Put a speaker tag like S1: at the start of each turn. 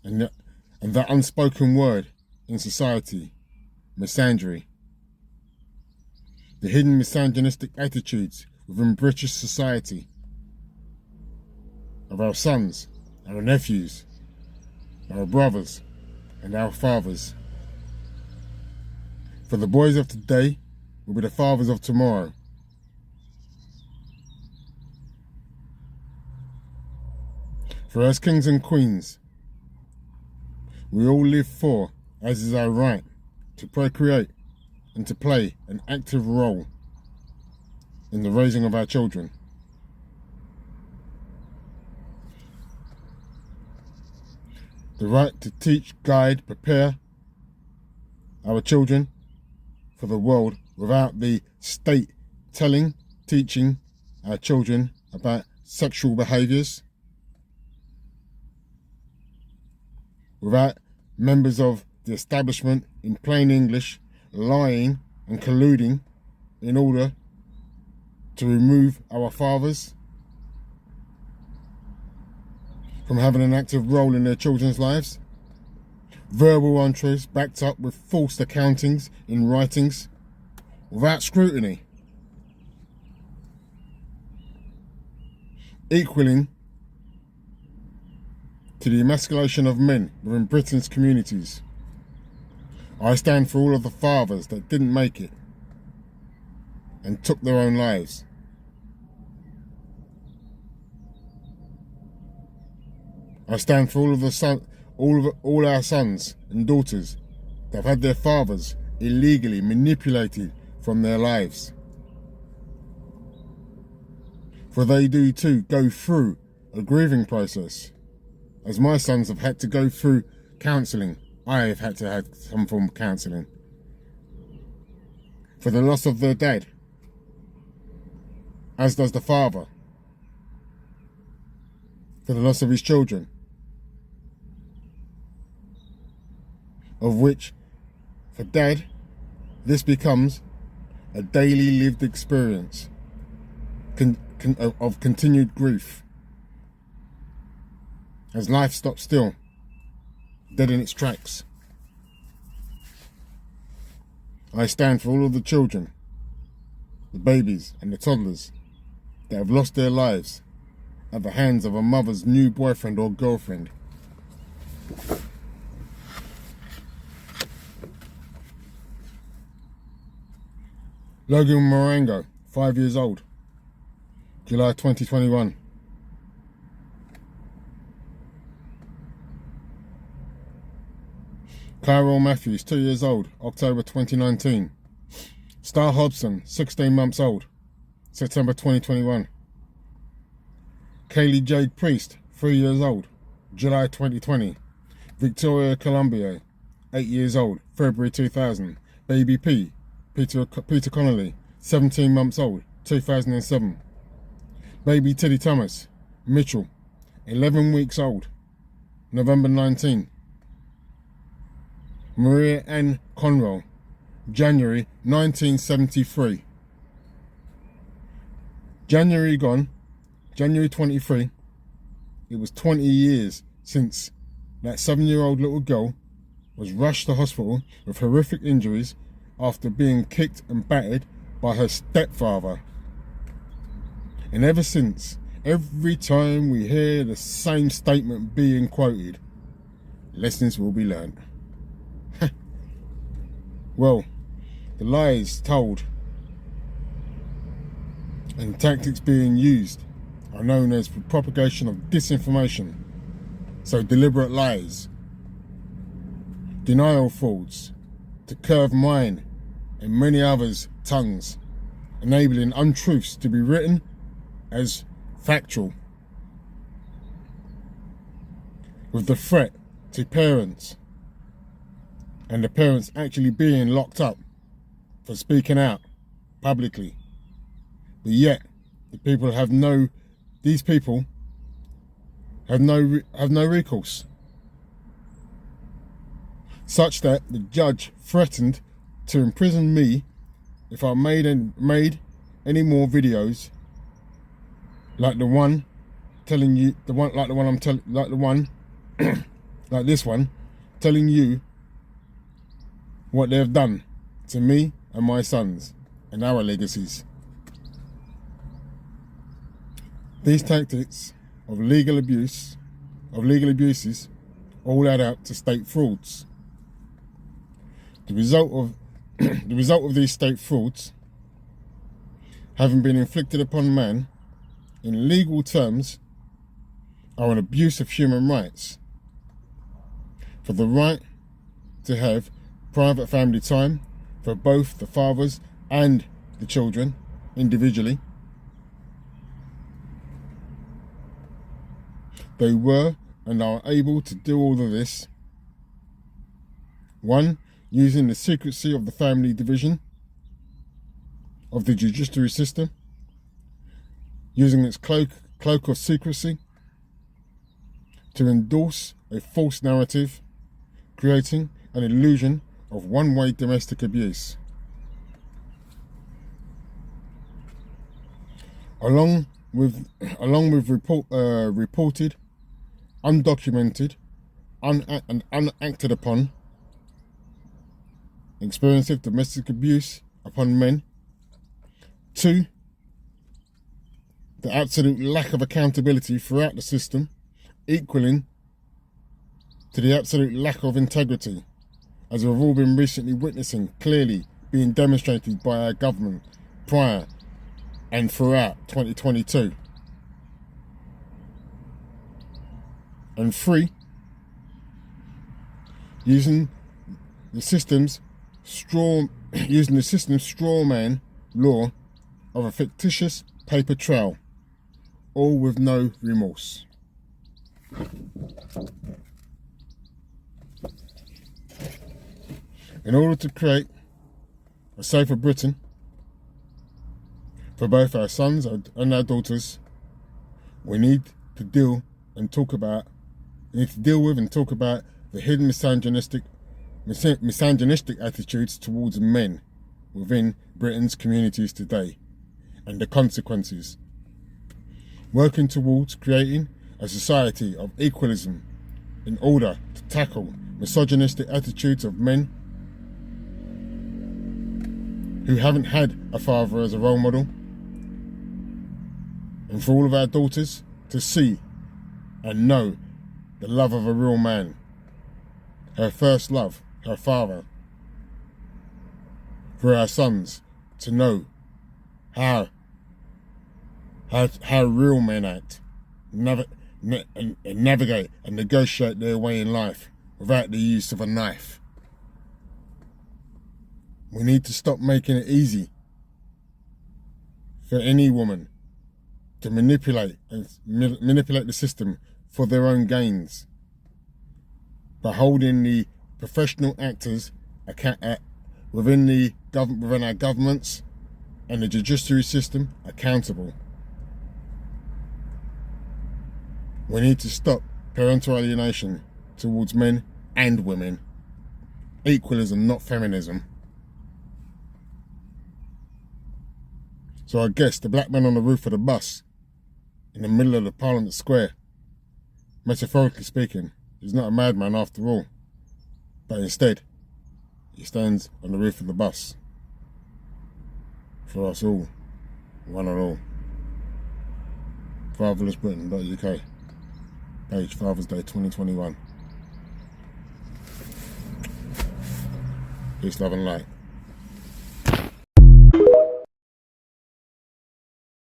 S1: and that unspoken word in society, misandry. The hidden misogynistic attitudes within British society of our sons, our nephews, our brothers, and our fathers. For the boys of today will be the fathers of tomorrow. For as kings and queens, we all live for, as is our right, to procreate and to play an active role in the raising of our children. The right to teach, guide, prepare our children for the world without the state teaching our children about sexual behaviours, without members of the establishment, in plain English, lying and colluding in order to remove our fathers from having an active role in their children's lives. Verbal untruths backed up with false accountings in writings without scrutiny. Equaling to the emasculation of men within Britain's communities. I stand for all of the fathers that didn't make it and took their own lives. I stand for all our sons and daughters that have had their fathers illegally manipulated from their lives. For they do too go through a grieving process, as my sons have had to go through counselling. I have had to have some form of counselling for the loss of their dad, as does the father for the loss of his children, of which, for dad, this becomes a daily lived experience of continued grief, as life stops still, dead in its tracks. I stand for all of the children, the babies and the toddlers that have lost their lives at the hands of a mother's new boyfriend or girlfriend. Logan Morango, 5 years old, July 2021. Kyrell Matthews, 2 years old, October 2019. Star Hobson, 16 months old, September 2021. Kaylee Jade Priest, 3 years old, July 2020. Victoria Colombier, 8 years old, February 2000. Baby P, Peter Connolly, 17 months old, 2007. Baby Teddy Thomas, Mitchell, 11 weeks old, November 19. Maria Ann Conroll, January 1973. January gone, January 23. It was 20 years since that 7-year-old little girl was rushed to hospital with horrific injuries after being kicked and battered by her stepfather. And ever since, every time we hear the same statement being quoted, lessons will be learned. Well, the lies told and tactics being used are known as the propagation of disinformation. So deliberate lies, denial frauds, to curve mine and many others' tongues, enabling untruths to be written as factual, with the threat to parents, and the parents actually being locked up for speaking out publicly. But yet, these people have no recourse, such that the judge threatened to imprison me if I made any more videos like the one like this one, telling you what they've done to me and my sons and our legacies. These tactics of legal abuses all add up to state frauds. The result of these state frauds, having been inflicted upon man in legal terms, are an abuse of human rights. For the right to have private family time for both the fathers and the children individually. They were and are able to do all of this. 1. Using the secrecy of the family division of the judiciary system, using its cloak of secrecy to endorse a false narrative, creating an illusion of one-way domestic abuse. Along with reported, undocumented, and unacted upon experience of domestic abuse upon men. 2. The absolute lack of accountability throughout the system, equaling to the absolute lack of integrity, as we've all been recently witnessing clearly being demonstrated by our government prior and throughout 2022. And 3, using the system's straw man law of a fictitious paper trail, all with no remorse. In order to create a safer Britain for both our sons and our daughters, we need to deal with and talk about the hidden misogynistic attitudes towards men within Britain's communities today and the consequences. Working towards creating a society of equalism in order to tackle misogynistic attitudes of men who haven't had a father as a role model, and for all of our daughters to see and know the love of a real man, her first love, her father. For our sons to know how real men act, navigate and negotiate their way in life without the use of a knife. We need to stop making it easy for any woman to manipulate the system for their own gains, by holding the professional actors within our governments and the judiciary system accountable. We need to stop parental alienation towards men and women. Equalism, not feminism. So I guess the black man on the roof of the bus in the middle of the Parliament Square, metaphorically speaking, is not a madman after all, but instead he stands on the roof of the bus for us all, one and all. Fatherlessbritain.uk, page Father's Day 2021. Peace, love and light.